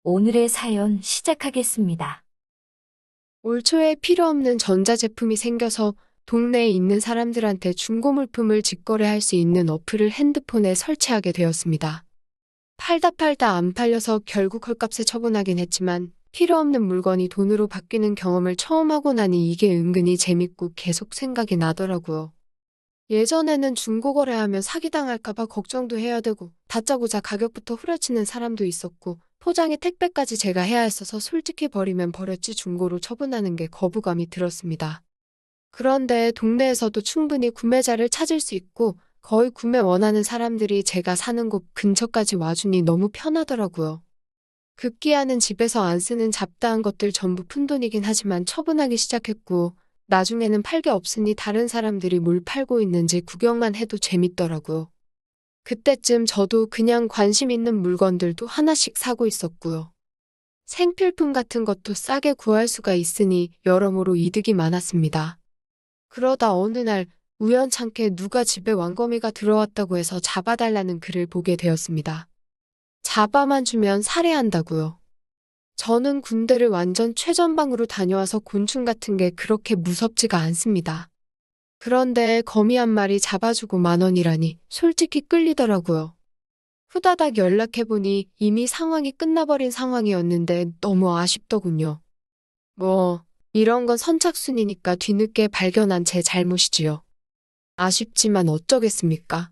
오늘의 사연 시작하겠습니다. 올 초에 필요 없는 전자제품이 생겨서 동네에 있는 사람들한테 중고물품을 직거래할 수 있는 어플을 핸드폰에 설치하게 되었습니다. 팔다 안 팔려서 결국 헐값에 처분하긴 했지만 필요 없는 물건이 돈으로 바뀌는 경험을 처음 하고 나니 이게 은근히 재밌고 계속 생각이 나더라고요. 예전에는 중고거래하면 사기당할까봐 걱정도 해야 되고 다짜고짜 가격부터 후려치는 사람도 있었고 포장에 택배까지 제가 해야 했어서 솔직히 버리면 버렸지 중고로 처분하는 게 거부감이 들었습니다. 그런데 동네에서도 충분히 구매자를 찾을 수 있고 거의 구매 원하는 사람들이 제가 사는 곳 근처까지 와주니 너무 편하더라고요. 급기야는 집에서 안 쓰는 잡다한 것들 전부 푼돈이긴 하지만 처분하기 시작했고 나중에는 팔 게 없으니 다른 사람들이 뭘 팔고 있는지 구경만 해도 재밌더라고요. 그때쯤 저도 그냥 관심 있는 물건들도 하나씩 사고 있었고요. 생필품 같은 것도 싸게 구할 수가 있으니 여러모로 이득이 많았습니다. 그러다 어느 날 우연찮게 누가 집에 왕거미가 들어왔다고 해서 잡아달라는 글을 보게 되었습니다. 잡아만 주면 살해한다고요. 저는 군대를 완전 최전방으로 다녀와서 곤충 같은 게 그렇게 무섭지가 않습니다. 그런데 거미 한 마리 잡아주고 10,000원이라니 솔직히 끌리더라고요. 후다닥 연락해보니 이미 상황이 끝나버린 상황이었는데 너무 아쉽더군요. 이런 건 선착순이니까 뒤늦게 발견한 제 잘못이지요. 아쉽지만 어쩌겠습니까?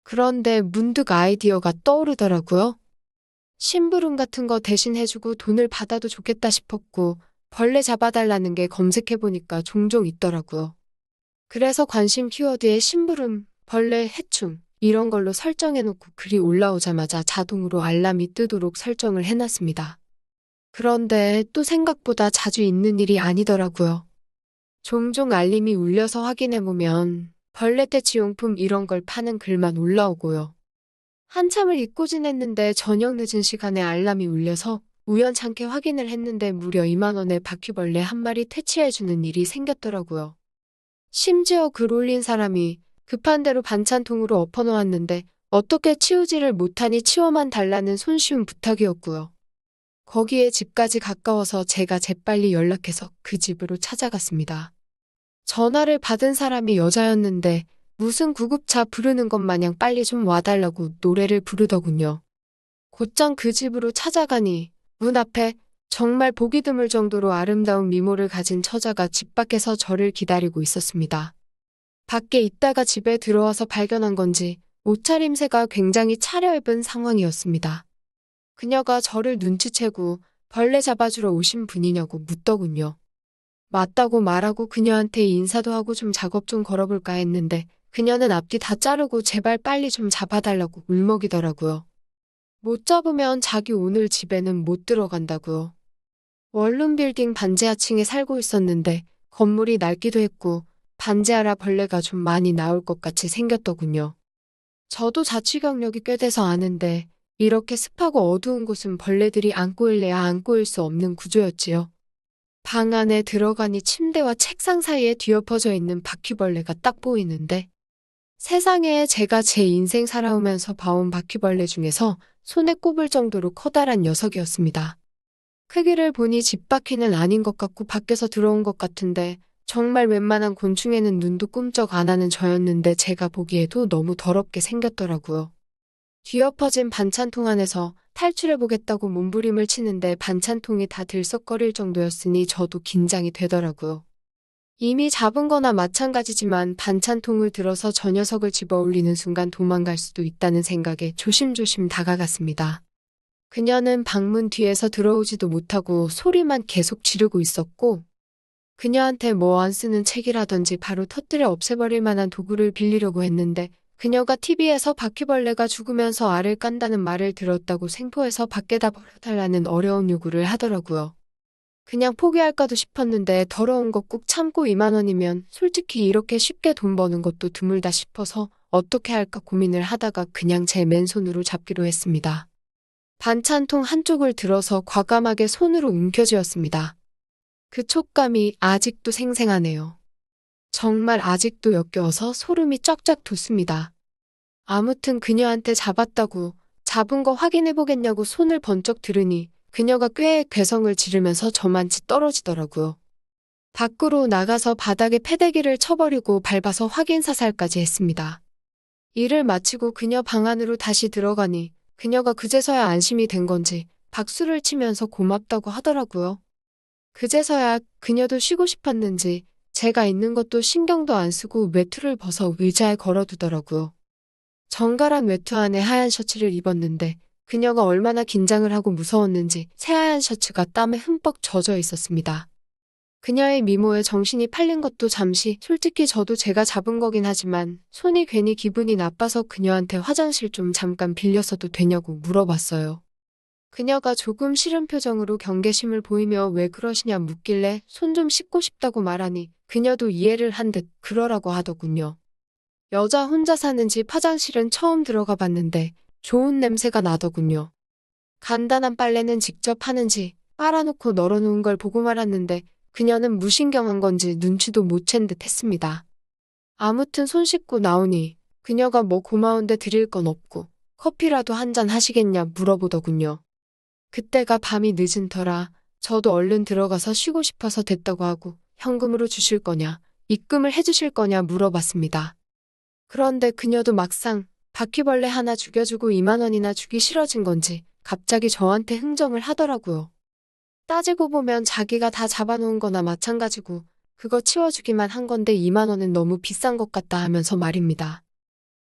그런데 문득 아이디어가 떠오르더라고요. 심부름 같은 거 대신 해주고 돈을 받아도 좋겠다 싶었고 벌레 잡아달라는 게 검색해보니까 종종 있더라고요. 그래서 관심 키워드에 심부름, 벌레, 해충 이런 걸로 설정해놓고 글이 올라오자마자 자동으로 알람이 뜨도록 설정을 해놨습니다. 그런데 또 생각보다 자주 있는 일이 아니더라고요. 종종 알림이 울려서 확인해보면 벌레 퇴치용품 이런 걸 파는 글만 올라오고요. 한참을 잊고 지냈는데 저녁 늦은 시간에 알람이 울려서 우연찮게 확인을 했는데 무려 20,000원에 바퀴벌레 한 마리 퇴치해주는 일이 생겼더라고요. 심지어 글 올린 사람이 급한 대로 반찬통으로 엎어놓았는데 어떻게 치우지를 못하니 치워만 달라는 손쉬운 부탁이었고요. 거기에 집까지 가까워서 제가 재빨리 연락해서 그 집으로 찾아갔습니다. 전화를 받은 사람이 여자였는데 무슨 구급차 부르는 것 마냥 빨리 좀 와달라고 노래를 부르더군요. 곧장 그 집으로 찾아가니 문 앞에 정말 보기 드물 정도로 아름다운 미모를 가진 처자가 집 밖에서 저를 기다리고 있었습니다. 밖에 있다가 집에 들어와서 발견한 건지 옷차림새가 굉장히 차려입은 상황이었습니다. 그녀가 저를 눈치채고 벌레 잡아주러 오신 분이냐고 묻더군요. 맞다고 말하고 그녀한테 인사도 하고 좀 작업 좀 걸어볼까 했는데 그녀는 앞뒤 다 자르고 제발 빨리 좀 잡아달라고 울먹이더라고요. 못 잡으면 자기 오늘 집에는 못 들어간다고요. 원룸 빌딩 반지하층에 살고 있었는데 건물이 낡기도 했고 반지하라 벌레가 좀 많이 나올 것 같이 생겼더군요. 저도 자취 경력이 꽤 돼서 아는데 이렇게 습하고 어두운 곳은 벌레들이 안 꼬일래야 안 꼬일 수 없는 구조였지요. 방 안에 들어가니 침대와 책상 사이에 뒤엎어져 있는 바퀴벌레가 딱 보이는데 세상에 제가 제 인생 살아오면서 봐온 바퀴벌레 중에서 손에 꼽을 정도로 커다란 녀석이었습니다. 크기를 보니 집바퀴는 아닌 것 같고 밖에서 들어온 것 같은데 정말 웬만한 곤충에는 눈도 꿈쩍 안 하는 저였는데 제가 보기에도 너무 더럽게 생겼더라고요. 뒤엎어진 반찬통 안에서 탈출해보겠다고 몸부림을 치는데 반찬통이 다 들썩거릴 정도였으니 저도 긴장이 되더라고요. 이미 잡은 거나 마찬가지지만 반찬통을 들어서 저 녀석을 집어 올리는 순간 도망갈 수도 있다는 생각에 조심조심 다가갔습니다. 그녀는 방문 뒤에서 들어오지도 못하고 소리만 계속 지르고 있었고 그녀한테 뭐 안 쓰는 책이라든지 바로 터뜨려 없애버릴 만한 도구를 빌리려고 했는데 그녀가 TV에서 바퀴벌레가 죽으면서 알을 깐다는 말을 들었다고 생포해서 밖에다 버려달라는 어려운 요구를 하더라고요. 그냥 포기할까도 싶었는데 더러운 거 꾹 참고 20,000원이면 솔직히 이렇게 쉽게 돈 버는 것도 드물다 싶어서 어떻게 할까 고민을 하다가 그냥 제 맨손으로 잡기로 했습니다. 반찬통 한쪽을 들어서 과감하게 손으로 움켜쥐었습니다. 그 촉감이 아직도 생생하네요. 정말 아직도 역겨워서 소름이 쫙쫙 돋습니다. 아무튼 그녀한테 잡았다고 잡은 거 확인해보겠냐고 손을 번쩍 들으니 그녀가 꽤 괴성을 지르면서 저만치 떨어지더라고요. 밖으로 나가서 바닥에 패대기를 쳐버리고 밟아서 확인 사살까지 했습니다. 일을 마치고 그녀 방 안으로 다시 들어가니 그녀가 그제서야 안심이 된 건지 박수를 치면서 고맙다고 하더라고요. 그제서야 그녀도 쉬고 싶었는지 제가 있는 것도 신경도 안 쓰고 외투를 벗어 의자에 걸어두더라고요. 정갈한 외투 안에 하얀 셔츠를 입었는데 그녀가 얼마나 긴장을 하고 무서웠는지 새하얀 셔츠가 땀에 흠뻑 젖어 있었습니다. 그녀의 미모에 정신이 팔린 것도 잠시, 솔직히 저도 제가 잡은 거긴 하지만 손이 괜히 기분이 나빠서 그녀한테 화장실 좀 잠깐 빌렸어도 되냐고 물어봤어요. 그녀가 조금 싫은 표정으로 경계심을 보이며 왜 그러시냐 묻길래 손 좀 씻고 싶다고 말하니 그녀도 이해를 한 듯 그러라고 하더군요. 여자 혼자 사는 집 화장실은 처음 들어가 봤는데 좋은 냄새가 나더군요. 간단한 빨래는 직접 하는지 빨아놓고 널어놓은 걸 보고 말았는데 그녀는 무신경한 건지 눈치도 못 챈 듯 했습니다. 아무튼 손 씻고 나오니 그녀가 뭐 고마운데 드릴 건 없고 커피라도 한잔 하시겠냐 물어보더군요. 그때가 밤이 늦은 터라 저도 얼른 들어가서 쉬고 싶어서 됐다고 하고 현금으로 주실 거냐, 입금을 해주실 거냐 물어봤습니다. 그런데 그녀도 막상 바퀴벌레 하나 죽여주고 2만 원이나 주기 싫어진 건지 갑자기 저한테 흥정을 하더라고요. 따지고 보면 자기가 다 잡아놓은 거나 마찬가지고 그거 치워주기만 한 건데 2만 원은 너무 비싼 것 같다 하면서 말입니다.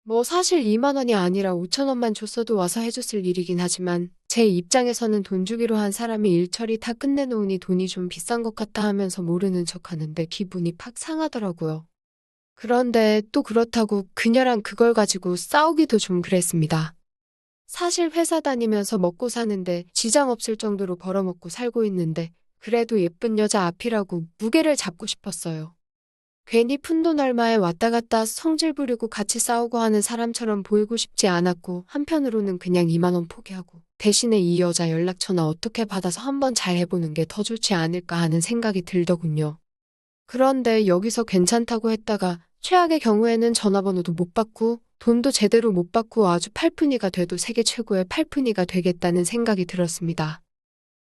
뭐 사실 2만 원이 아니라 5천 원만 줬어도 와서 해줬을 일이긴 하지만 제 입장에서는 돈 주기로 한 사람이 일처리 다 끝내놓으니 돈이 좀 비싼 것 같다 하면서 모르는 척하는데 기분이 팍 상하더라고요. 그런데 또 그렇다고 그녀랑 그걸 가지고 싸우기도 좀 그랬습니다. 사실 회사 다니면서 먹고 사는데 지장 없을 정도로 벌어먹고 살고 있는데 그래도 예쁜 여자 앞이라고 무게를 잡고 싶었어요. 괜히 푼돈 얼마에 왔다 갔다 성질 부리고 같이 싸우고 하는 사람처럼 보이고 싶지 않았고 한편으로는 그냥 2만 원 포기하고 대신에 이 여자 연락처나 어떻게 받아서 한번 잘 해보는 게 더 좋지 않을까 하는 생각이 들더군요. 그런데 여기서 괜찮다고 했다가 최악의 경우에는 전화번호도 못 받고 돈도 제대로 못 받고 아주 팔푼이가 돼도 세계 최고의 팔푼이가 되겠다는 생각이 들었습니다.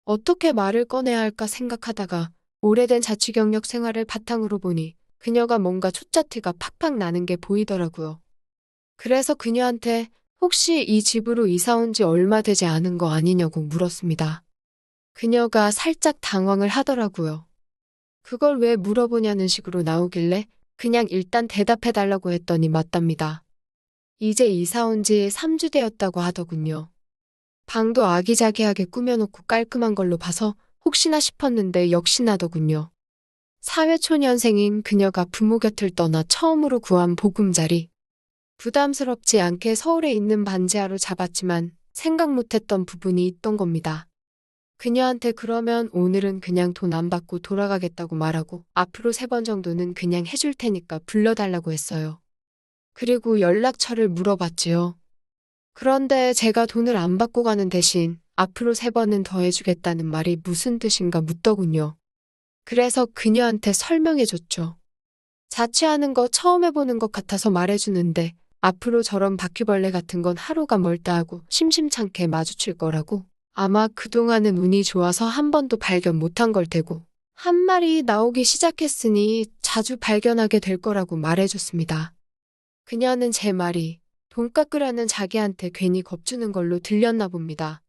어떻게 말을 꺼내야 할까 생각하다가 오래된 자취 경력 생활을 바탕으로 보니 그녀가 뭔가 초짜티가 팍팍 나는 게 보이더라고요. 그래서 그녀한테 혹시 이 집으로 이사 온 지 얼마 되지 않은 거 아니냐고 물었습니다. 그녀가 살짝 당황을 하더라고요. 그걸 왜 물어보냐는 식으로 나오길래 그냥 일단 대답해달라고 했더니 맞답니다. 이제 이사 온 지 3주 되었다고 하더군요. 방도 아기자기하게 꾸며놓고 깔끔한 걸로 봐서 혹시나 싶었는데 역시나더군요. 사회초년생인 그녀가 부모 곁을 떠나 처음으로 구한 보금자리. 부담스럽지 않게 서울에 있는 반지하로 잡았지만 생각 못했던 부분이 있던 겁니다. 그녀한테 그러면 오늘은 그냥 돈 안 받고 돌아가겠다고 말하고 앞으로 3번 정도는 그냥 해줄 테니까 불러달라고 했어요. 그리고 연락처를 물어봤지요. 그런데 제가 돈을 안 받고 가는 대신 앞으로 3번은 더 해주겠다는 말이 무슨 뜻인가 묻더군요. 그래서 그녀한테 설명해줬죠. 자취하는 거 처음 해보는 것 같아서 말해주는데 앞으로 저런 바퀴벌레 같은 건 하루가 멀다 하고 심심찮게 마주칠 거라고. 아마 그동안은 운이 좋아서 한 번도 발견 못한 걸 테고 한 마리 나오기 시작했으니 자주 발견하게 될 거라고 말해줬습니다. 그녀는 제 말이 돈 깎으라는 자기한테 괜히 겁주는 걸로 들렸나 봅니다.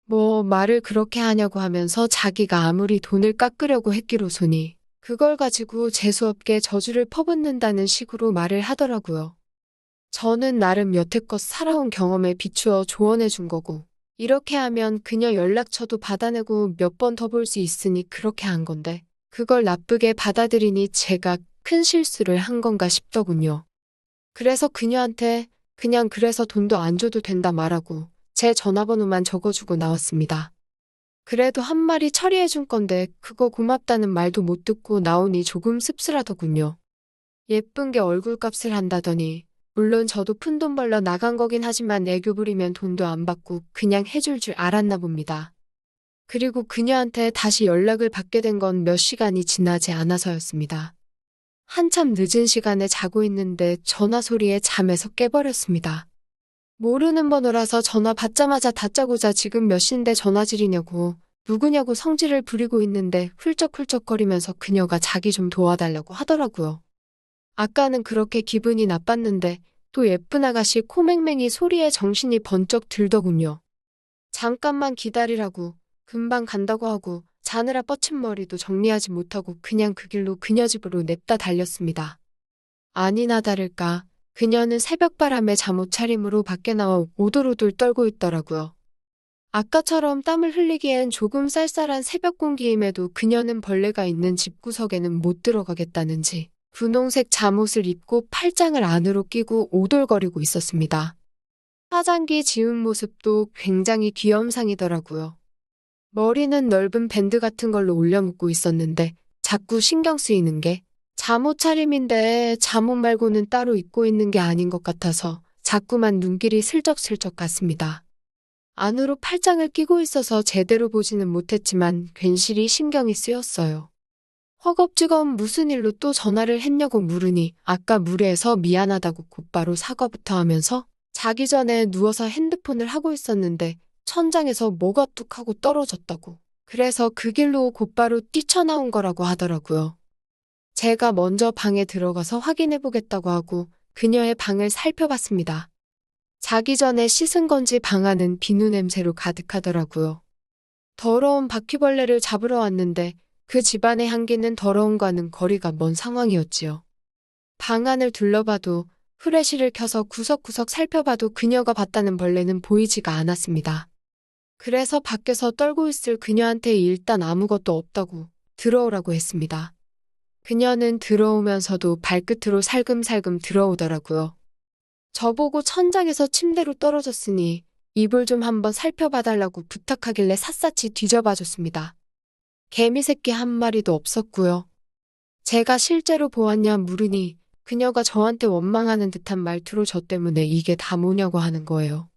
뭐 말을 그렇게 하냐고 하면서 자기가 아무리 돈을 깎으려고 했기로소니 그걸 가지고 재수없게 저주를 퍼붓는다는 식으로 말을 하더라고요. 저는 나름 여태껏 살아온 경험에 비추어 조언해 준 거고 이렇게 하면 그녀 연락처도 받아내고 몇 번 더 볼 수 있으니 그렇게 한 건데 그걸 나쁘게 받아들이니 제가 큰 실수를 한 건가 싶더군요. 그래서 그녀한테 그냥 그래서 돈도 안 줘도 된다 말하고 제 전화번호만 적어주고 나왔습니다. 그래도 한 마리 처리해 준 건데 그거 고맙다는 말도 못 듣고 나오니 조금 씁쓸하더군요. 예쁜 게 얼굴값을 한다더니 물론 저도 푼돈 벌러 나간 거긴 하지만 애교 부리면 돈도 안 받고 그냥 해줄 줄 알았나 봅니다. 그리고 그녀한테 다시 연락을 받게 된 건 몇 시간이 지나지 않아서였습니다. 한참 늦은 시간에 자고 있는데 전화 소리에 잠에서 깨버렸습니다. 모르는 번호라서 전화 받자마자 다짜고짜 지금 몇 시인데 전화질이냐고 누구냐고 성질을 부리고 있는데 훌쩍훌쩍거리면서 그녀가 자기 좀 도와달라고 하더라고요. 아까는 그렇게 기분이 나빴는데 또 예쁜 아가씨 코맹맹이 소리에 정신이 번쩍 들더군요. 잠깐만 기다리라고, 금방 간다고 하고 자느라 뻗친 머리도 정리하지 못하고 그냥 그 길로 그녀 집으로 냅다 달렸습니다. 아니나 다를까 그녀는 새벽바람에 잠옷 차림으로 밖에 나와 오돌오돌 떨고 있더라고요. 아까처럼 땀을 흘리기엔 조금 쌀쌀한 새벽 공기임에도 그녀는 벌레가 있는 집구석에는 못 들어가겠다는지 분홍색 잠옷을 입고 팔짱을 안으로 끼고 오돌거리고 있었습니다. 화장기 지운 모습도 굉장히 귀염상이더라고요. 머리는 넓은 밴드 같은 걸로 올려묶고 있었는데 자꾸 신경 쓰이는 게 잠옷 차림인데 잠옷 말고는 따로 입고 있는 게 아닌 것 같아서 자꾸만 눈길이 슬쩍슬쩍 갔습니다. 안으로 팔짱을 끼고 있어서 제대로 보지는 못했지만 괜시리 신경이 쓰였어요. 허겁지겁 무슨 일로 또 전화를 했냐고 물으니 아까 무례해서 미안하다고 곧바로 사과부터 하면서 자기 전에 누워서 핸드폰을 하고 있었는데 천장에서 뭐가 뚝 하고 떨어졌다고. 그래서 그 길로 곧바로 뛰쳐나온 거라고 하더라고요. 제가 먼저 방에 들어가서 확인해 보겠다고 하고 그녀의 방을 살펴봤습니다. 자기 전에 씻은 건지 방 안은 비누 냄새로 가득하더라고요. 더러운 바퀴벌레를 잡으러 왔는데 그 집안의 향기는 더러움과는 거리가 먼 상황이었지요. 방 안을 둘러봐도 후레쉬를 켜서 구석구석 살펴봐도 그녀가 봤다는 벌레는 보이지가 않았습니다. 그래서 밖에서 떨고 있을 그녀한테 일단 아무것도 없다고 들어오라고 했습니다. 그녀는 들어오면서도 발끝으로 살금살금 들어오더라고요. 저보고 천장에서 침대로 떨어졌으니 이불 좀 한번 살펴봐달라고 부탁하길래 샅샅이 뒤져봐줬습니다. 개미 새끼 한 마리도 없었고요. 제가 실제로 보았냐 물으니 그녀가 저한테 원망하는 듯한 말투로 저 때문에 이게 다 뭐냐고 하는 거예요.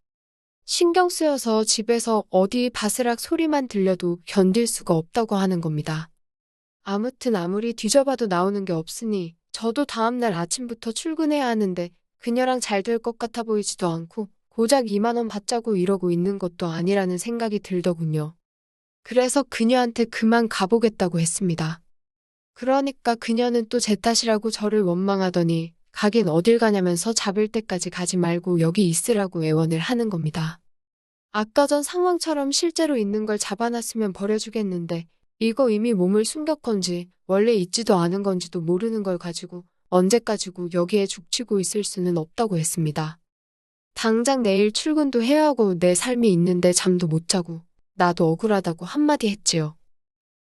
신경 쓰여서 집에서 어디 바스락 소리만 들려도 견딜 수가 없다고 하는 겁니다. 아무튼 아무리 뒤져봐도 나오는 게 없으니 저도 다음날 아침부터 출근해야 하는데 그녀랑 잘 될 것 같아 보이지도 않고 고작 2만 원 받자고 이러고 있는 것도 아니라는 생각이 들더군요. 그래서 그녀한테 그만 가보겠다고 했습니다. 그러니까 그녀는 또 제 탓이라고 저를 원망하더니 가긴 어딜 가냐면서 잡을 때까지 가지 말고 여기 있으라고 애원을 하는 겁니다. 아까 전 상황처럼 실제로 있는 걸 잡아놨으면 버려주겠는데 이거 이미 몸을 숨겼건지 원래 있지도 않은 건지도 모르는 걸 가지고 언제까지고 여기에 죽치고 있을 수는 없다고 했습니다. 당장 내일 출근도 해야 하고 내 삶이 있는데 잠도 못 자고 나도 억울하다고 한마디 했지요.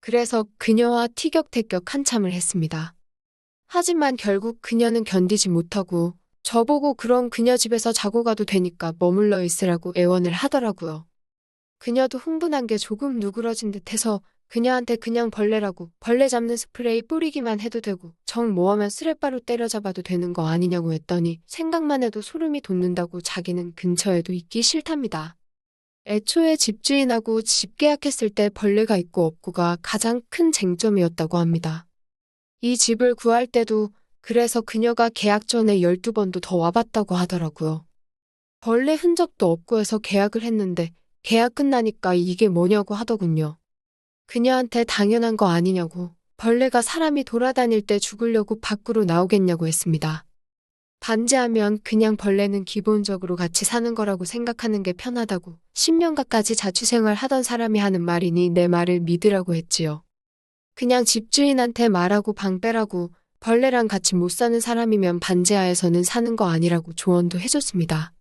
그래서 그녀와 티격태격 한참을 했습니다. 하지만 결국 그녀는 견디지 못하고 저보고 그럼 그녀 집에서 자고 가도 되니까 머물러 있으라고 애원을 하더라고요. 그녀도 흥분한 게 조금 누그러진 듯해서 그녀한테 그냥 벌레라고 벌레 잡는 스프레이 뿌리기만 해도 되고 정 뭐하면 쓰레빠로 때려잡아도 되는 거 아니냐고 했더니 생각만 해도 소름이 돋는다고 자기는 근처에도 있기 싫답니다. 애초에 집주인하고 집 계약했을 때 벌레가 있고 없고가 가장 큰 쟁점이었다고 합니다. 이 집을 구할 때도 그래서 그녀가 계약 전에 12번도 더 와봤다고 하더라고요. 벌레 흔적도 없고 해서 계약을 했는데 계약 끝나니까 이게 뭐냐고 하더군요. 그녀한테 당연한 거 아니냐고 벌레가 사람이 돌아다닐 때 죽으려고 밖으로 나오겠냐고 했습니다. 반지하면 그냥 벌레는 기본적으로 같이 사는 거라고 생각하는 게 편하다고 10년가까지 자취생활 하던 사람이 하는 말이니 내 말을 믿으라고 했지요. 그냥 집주인한테 말하고 방 빼라고 벌레랑 같이 못 사는 사람이면 반지하에서는 사는 거 아니라고 조언도 해줬습니다.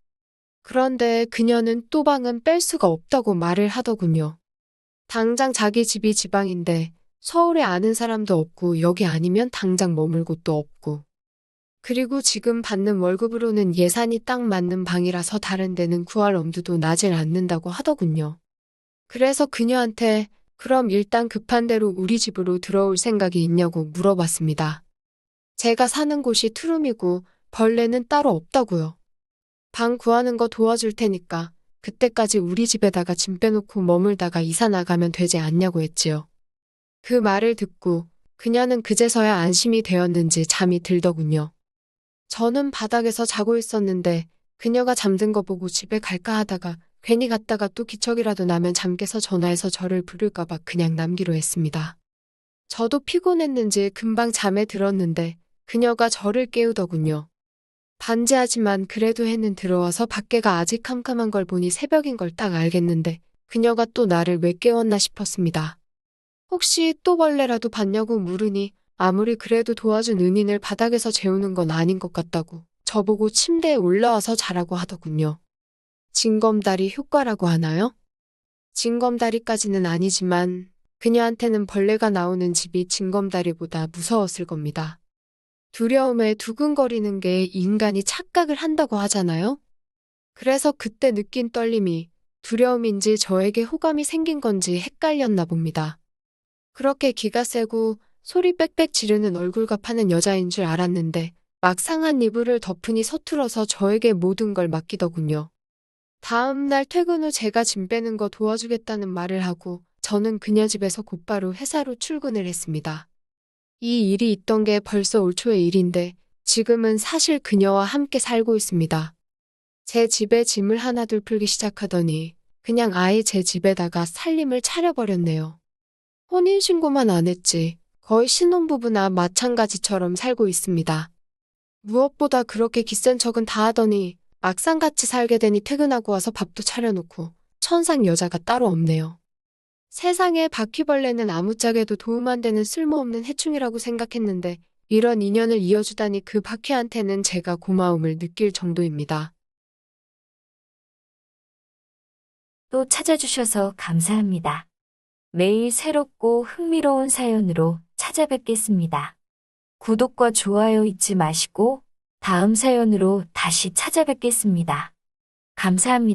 그런데 그녀는 또 방은 뺄 수가 없다고 말을 하더군요. 당장 자기 집이 지방인데 서울에 아는 사람도 없고 여기 아니면 당장 머물 곳도 없고 그리고 지금 받는 월급으로는 예산이 딱 맞는 방이라서 다른 데는 구할 엄두도 나질 않는다고 하더군요. 그래서 그녀한테 그럼 일단 급한 대로 우리 집으로 들어올 생각이 있냐고 물어봤습니다. 제가 사는 곳이 투룸이고 벌레는 따로 없다고요. 방 구하는 거 도와줄 테니까 그때까지 우리 집에다가 짐 빼놓고 머물다가 이사 나가면 되지 않냐고 했지요. 그 말을 듣고 그녀는 그제서야 안심이 되었는지 잠이 들더군요. 저는 바닥에서 자고 있었는데 그녀가 잠든 거 보고 집에 갈까 하다가 괜히 갔다가 또 기척이라도 나면 잠 깨서 전화해서 저를 부를까봐 그냥 남기로 했습니다. 저도 피곤했는지 금방 잠에 들었는데 그녀가 저를 깨우더군요. 반지하지만 그래도 해는 들어와서 밖에가 아직 캄캄한 걸 보니 새벽인 걸 딱 알겠는데 그녀가 또 나를 왜 깨웠나 싶었습니다. 혹시 또 벌레라도 봤냐고 물으니 아무리 그래도 도와준 은인을 바닥에서 재우는 건 아닌 것 같다고 저보고 침대에 올라와서 자라고 하더군요. 징검다리 효과라고 하나요? 징검다리까지는 아니지만 그녀한테는 벌레가 나오는 집이 징검다리보다 무서웠을 겁니다. 두려움에 두근거리는 게 인간이 착각을 한다고 하잖아요? 그래서 그때 느낀 떨림이 두려움인지 저에게 호감이 생긴 건지 헷갈렸나 봅니다. 그렇게 기가 세고 소리 빽빽 지르는 얼굴과 파는 여자인 줄 알았는데 막상 한 이불을 덮으니 서툴러서 저에게 모든 걸 맡기더군요. 다음 날 퇴근 후 제가 짐 빼는 거 도와주겠다는 말을 하고 저는 그녀 집에서 곧바로 회사로 출근을 했습니다. 이 일이 있던 게 벌써 올 초의 일인데 지금은 사실 그녀와 함께 살고 있습니다. 제 집에 짐을 하나둘 풀기 시작하더니 그냥 아예 제 집에다가 살림을 차려버렸네요. 혼인신고만 안 했지 거의 신혼부부나 마찬가지처럼 살고 있습니다. 무엇보다 그렇게 기센 척은 다 하더니 막상 같이 살게 되니 퇴근하고 와서 밥도 차려놓고 천상 여자가 따로 없네요. 세상에 바퀴벌레는 아무짝에도 도움 안 되는 쓸모없는 해충이라고 생각했는데 이런 인연을 이어주다니 그 바퀴한테는 제가 고마움을 느낄 정도입니다. 또 찾아주셔서 감사합니다. 매일 새롭고 흥미로운 사연으로 찾아뵙겠습니다. 구독과 좋아요 잊지 마시고 다음 사연으로 다시 찾아뵙겠습니다. 감사합니다.